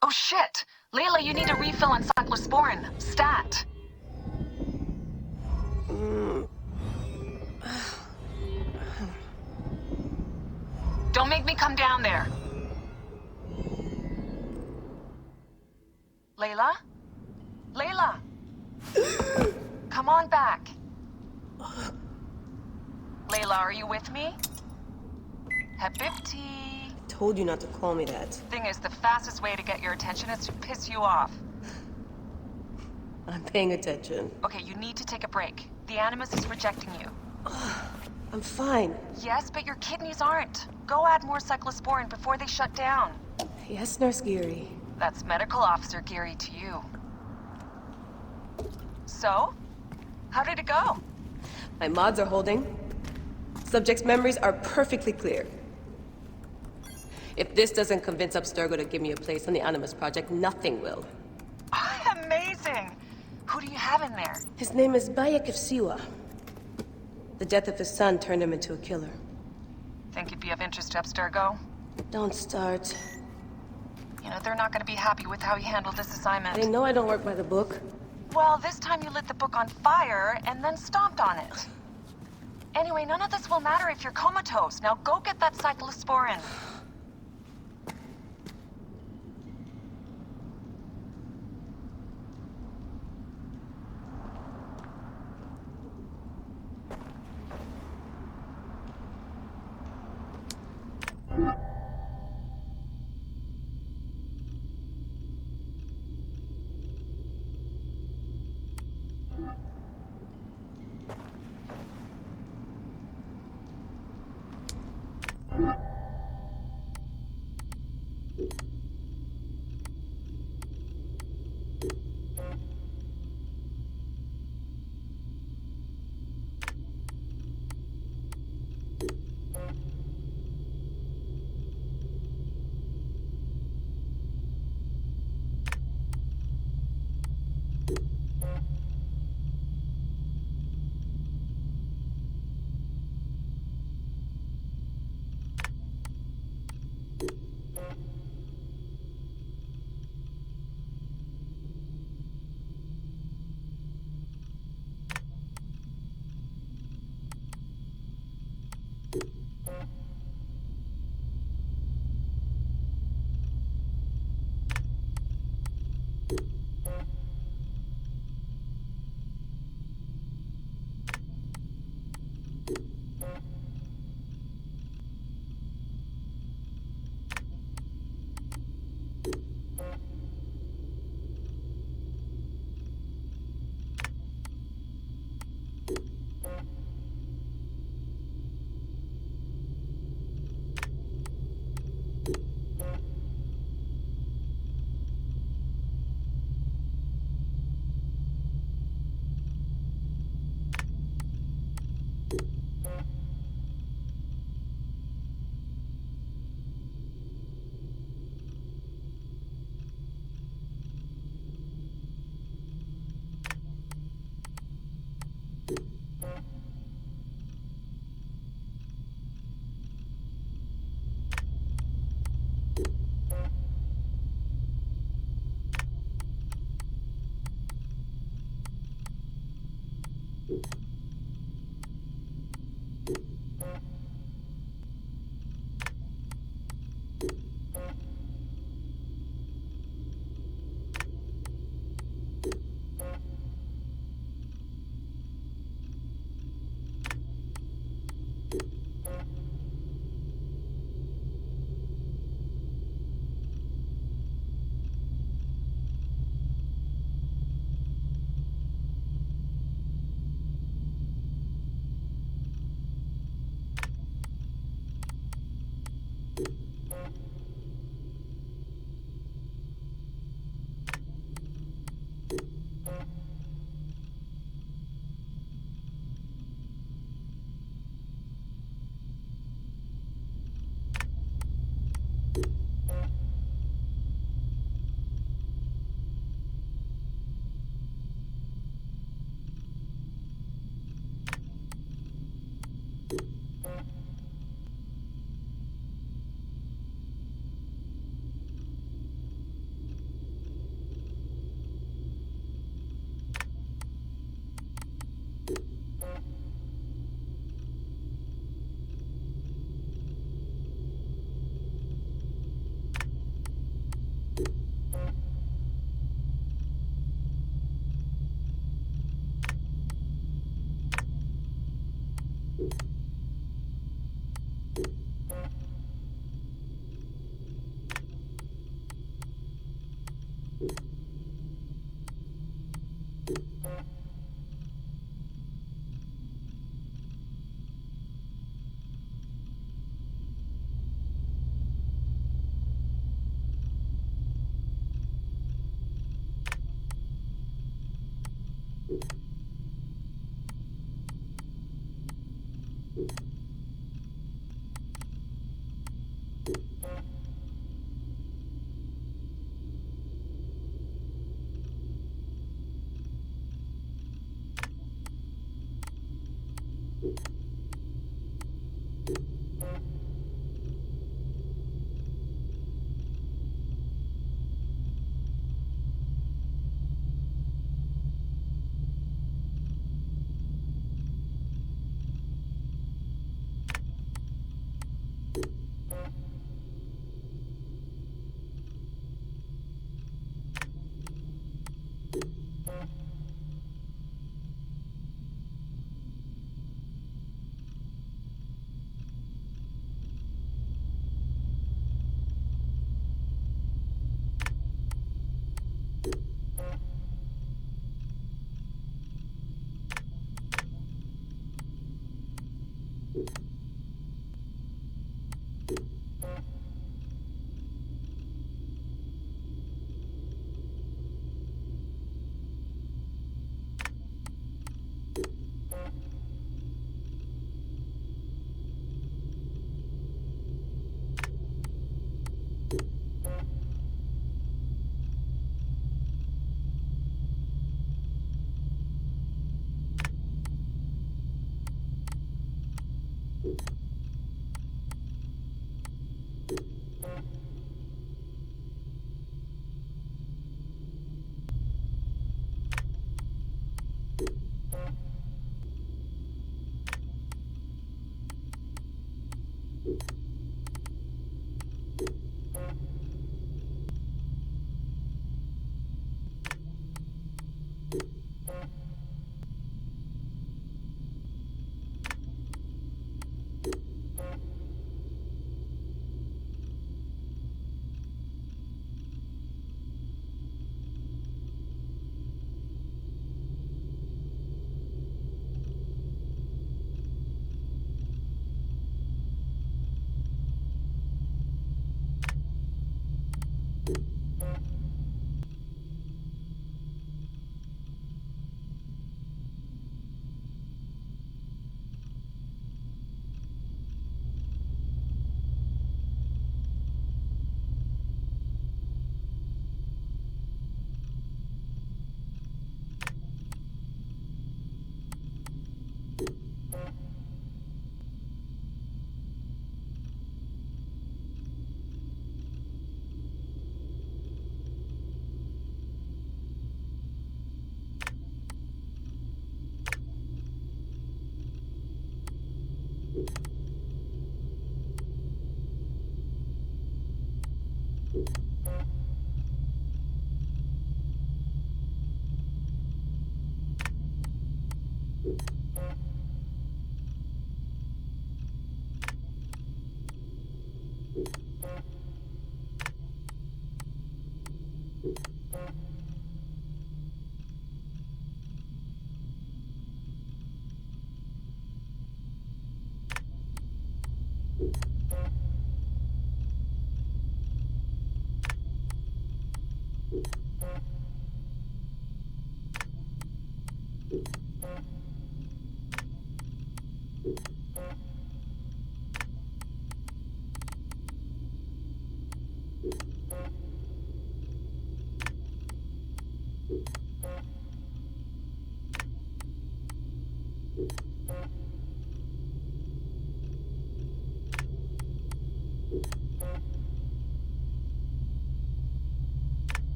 Oh shit! Layla, you need a refill on cyclosporin. Stat. Don't make me come down there. Layla? Layla! Come on back. Layla, are you with me? Habibti. Told you not to call me that. Thing is, the fastest way to get your attention is to piss you off. I'm paying attention. Okay, you need to take a break. The Animus is rejecting you. I'm fine. Yes, but your kidneys aren't. Go add more cyclosporin before they shut down. Yes, Nurse Geary. That's Medical Officer Geary to you. So? How did it go? My mods are holding. Subject's memories are perfectly clear. If this doesn't convince Abstergo to give me a place on the Animus Project, nothing will. Amazing! Who do you have in there? His name is Bayek of Siwa. The death of his son turned him into a killer. Think it'd be of interest to Abstergo? Don't start. You know, they're not gonna be happy with how he handled this assignment. They know I don't work by the book. Well, this time you lit the book on fire and then stomped on it. Anyway, none of this will matter if you're comatose. Now go get that cyclosporin.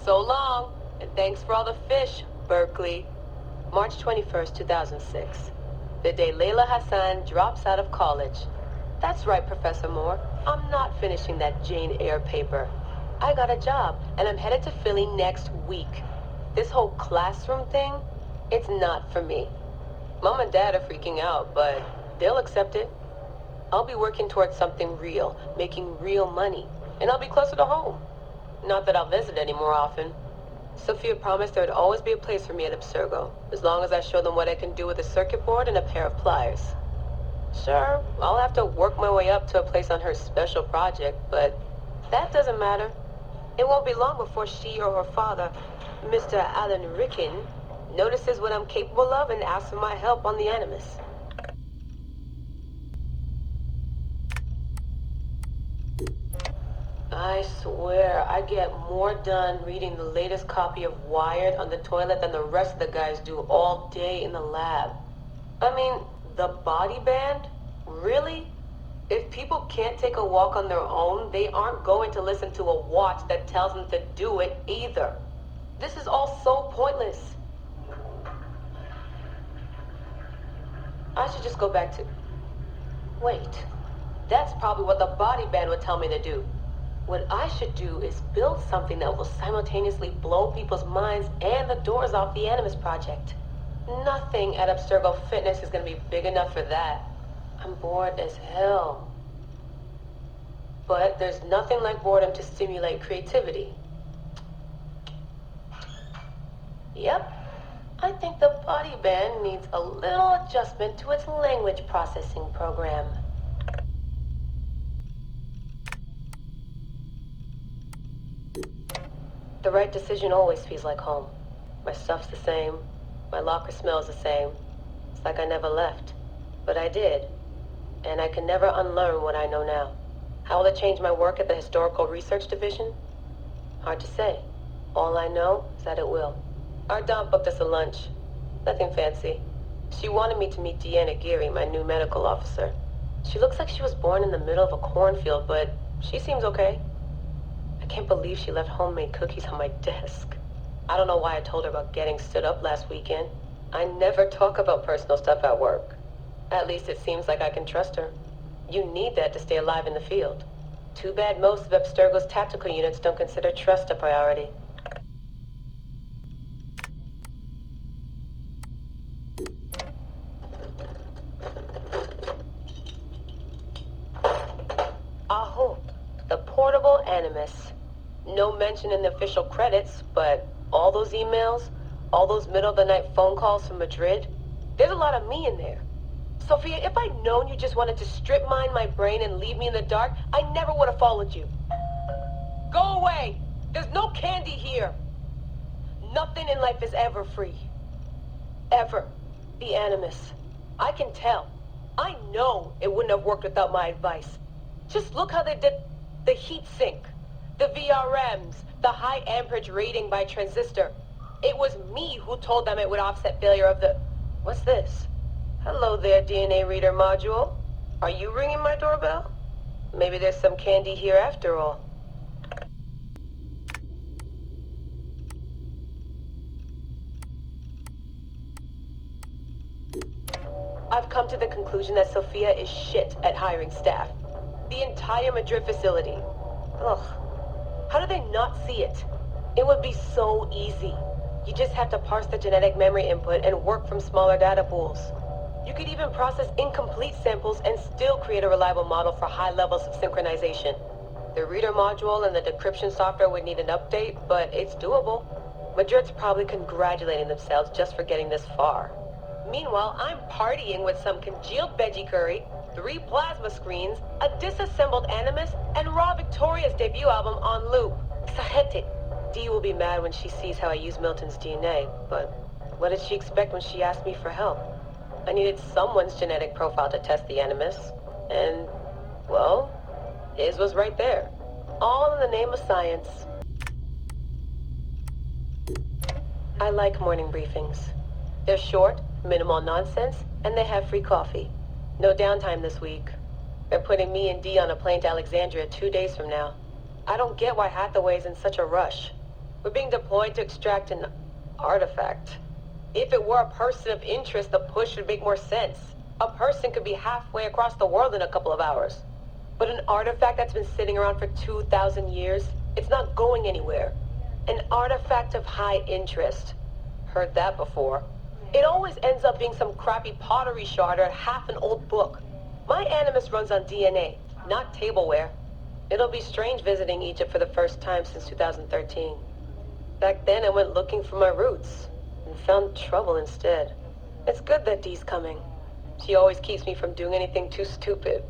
So long, and thanks for all the fish, Berkeley. March 21st, 2006. The day Layla Hassan drops out of college. That's right, Professor Moore. I'm not finishing that Jane Eyre paper. I got a job, and I'm headed to Philly next week. This whole classroom thing, it's not for me. Mom and Dad are freaking out, but they'll accept it. I'll be working towards something real, making real money, and I'll be closer to home. Not that I'll visit any more often. Sophia promised there would always be a place for me at Abstergo, as long as I show them what I can do with a circuit board and a pair of pliers. Sure, I'll have to work my way up to a place on her special project, but that doesn't matter. It won't be long before she or her father, Mr. Alan Ricken, notices what I'm capable of and asks for my help on the Animus. I swear, I get more done reading the latest copy of Wired on the toilet than the rest of the guys do all day in the lab. I mean, the body band? Really? If people can't take a walk on their own, they aren't going to listen to a watch that tells them to do it either. This is all so pointless. I should just go back to... Wait. That's probably what the body band would tell me to do. What I should do is build something that will simultaneously blow people's minds and the doors off the Animus Project. Nothing at Abstergo Fitness is going to be big enough for that. I'm bored as hell. But there's nothing like boredom to stimulate creativity. Yep. I think the body band needs a little adjustment to its language processing program. The right decision always feels like home. My stuff's the same. My locker smells the same. It's like I never left. But I did. And I can never unlearn what I know now. How will it change my work at the Historical Research Division? Hard to say. All I know is that it will. Our Dom booked us a lunch. Nothing fancy. She wanted me to meet Deanna Geary, my new medical officer. She looks like she was born in the middle of a cornfield, but she seems okay. I can't believe she left homemade cookies on my desk. I don't know why I told her about getting stood up last weekend. I never talk about personal stuff at work. At least it seems like I can trust her. You need that to stay alive in the field. Too bad most of Abstergo's tactical units don't consider trust a priority. Aho, the portable Animus. No mention in the official credits, but all those emails, all those middle-of-the-night phone calls from Madrid, there's a lot of me in there. Sophia, if I'd known you just wanted to strip mine my brain and leave me in the dark, I never would have followed you. Go away! There's no candy here! Nothing in life is ever free. Ever. The Animus. I can tell. I know it wouldn't have worked without my advice. Just look how they did the heat sink, the VRMs, the high amperage rating by transistor. It was me who told them it would offset failure of the... What's this? Hello there, DNA reader module. Are you ringing my doorbell? Maybe there's some candy here after all. I've come to the conclusion that Sophia is shit at hiring staff. The entire Madrid facility. Ugh. How do they not see it? It would be so easy. You just have to parse the genetic memory input and work from smaller data pools. You could even process incomplete samples and still create a reliable model for high levels of synchronization. The reader module and the decryption software would need an update, but it's doable. Madrid's probably congratulating themselves just for getting this far. Meanwhile, I'm partying with some congealed veggie curry, 3 plasma screens, a disassembled Animus, and Raw Victoria's debut album on loop. Sahete. Dee will be mad when she sees how I use Milton's DNA, but what did she expect when she asked me for help? I needed someone's genetic profile to test the Animus, and, well, his was right there. All in the name of science. I like morning briefings. They're short, minimal nonsense, and they have free coffee. No downtime this week. They're putting me and Dee on a plane to Alexandria 2 days from now. I don't get why Hathaway's in such a rush. We're being deployed to extract an artifact. If it were a person of interest, the push would make more sense. A person could be halfway across the world in a couple of hours. But an artifact that's been sitting around for 2,000 years, it's not going anywhere. An artifact of high interest. Heard that before. It always ends up being some crappy pottery shard or half an old book. My Animus runs on DNA, not tableware. It'll be strange visiting Egypt for the first time since 2013. Back then, I went looking for my roots and found trouble instead. It's good that Dee's coming. She always keeps me from doing anything too stupid.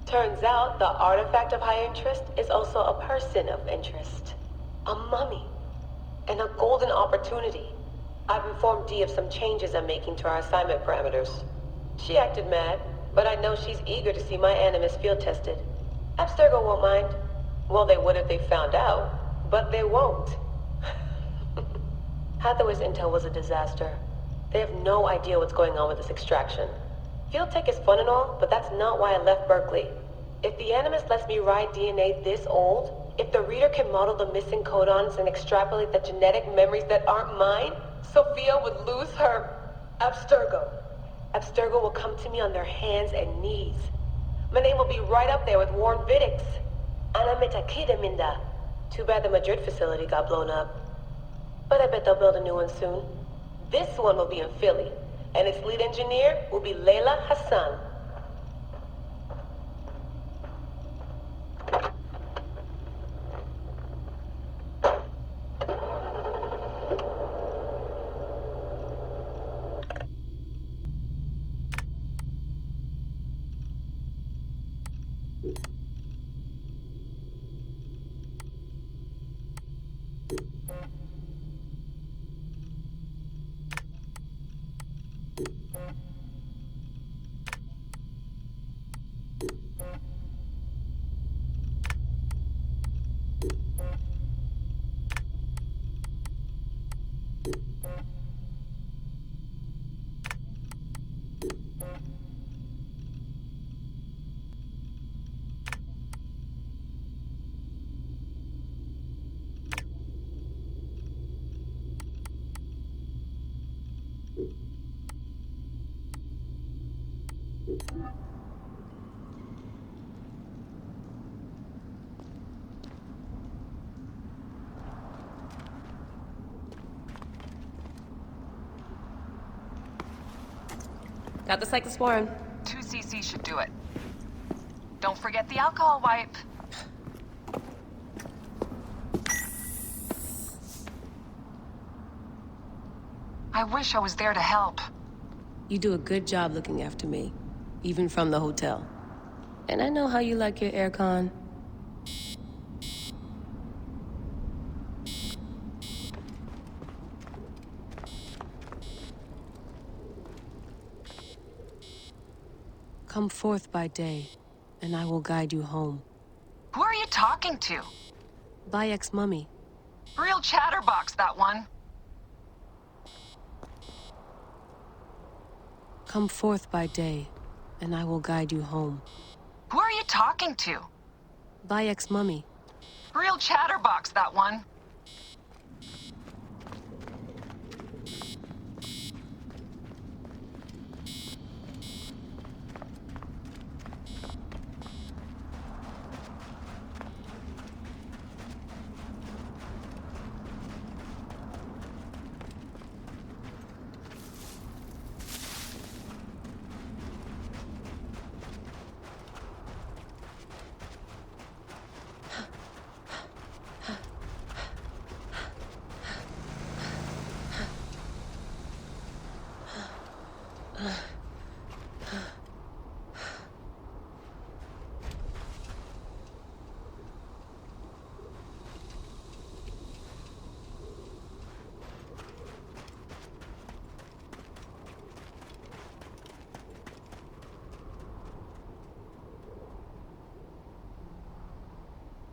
Turns out the artifact of high interest is also a person of interest. A mummy. And a golden opportunity. I've informed Dee of some changes I'm making to our assignment parameters. She acted mad, but I know she's eager to see my animus field tested. Abstergo won't mind. Well, they would if they found out, but they won't. Hathaway's intel was a disaster. They have no idea what's going on with this extraction. Field tech is fun and all, but that's not why I left Berkeley. If the animus lets me ride DNA this old, if the reader can model the missing codons and extrapolate the genetic memories that aren't mine, Sophia would lose her Abstergo. Abstergo will come to me on their hands and knees. My name will be right up there with Warren Viddick's. Ana Metakida Minda. Too bad the Madrid facility got blown up. But I bet they'll build a new one soon. This one will be in Philly, and its lead engineer will be Layla Hassan. Got the cyclosporin. 2 cc should do it. Don't forget the alcohol wipe. I wish I was there to help. You do a good job looking after me, even from the hotel. And I know how you like your aircon. Come forth by day, and I will guide you home. Who are you talking to? Bayek's mummy. Real chatterbox, that one. Come forth by day, and I will guide you home. Who are you talking to? Bayek's mummy. Real chatterbox, that one.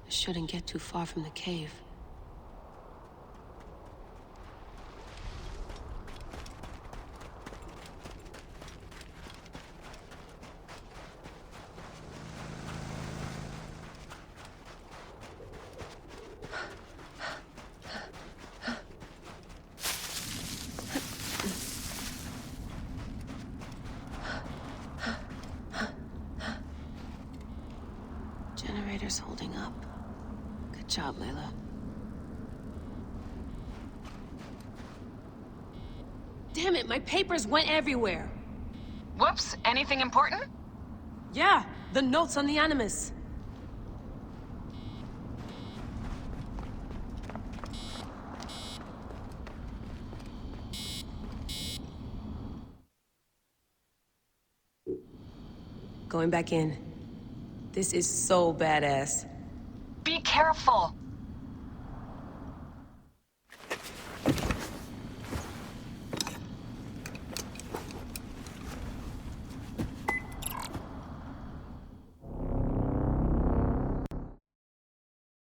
I shouldn't get too far from the cave. Generator's holding up. Good job, Layla. Damn it, my papers went everywhere. Whoops, anything important? Yeah, the notes on the Animus. Going back in. This is so badass. Be careful.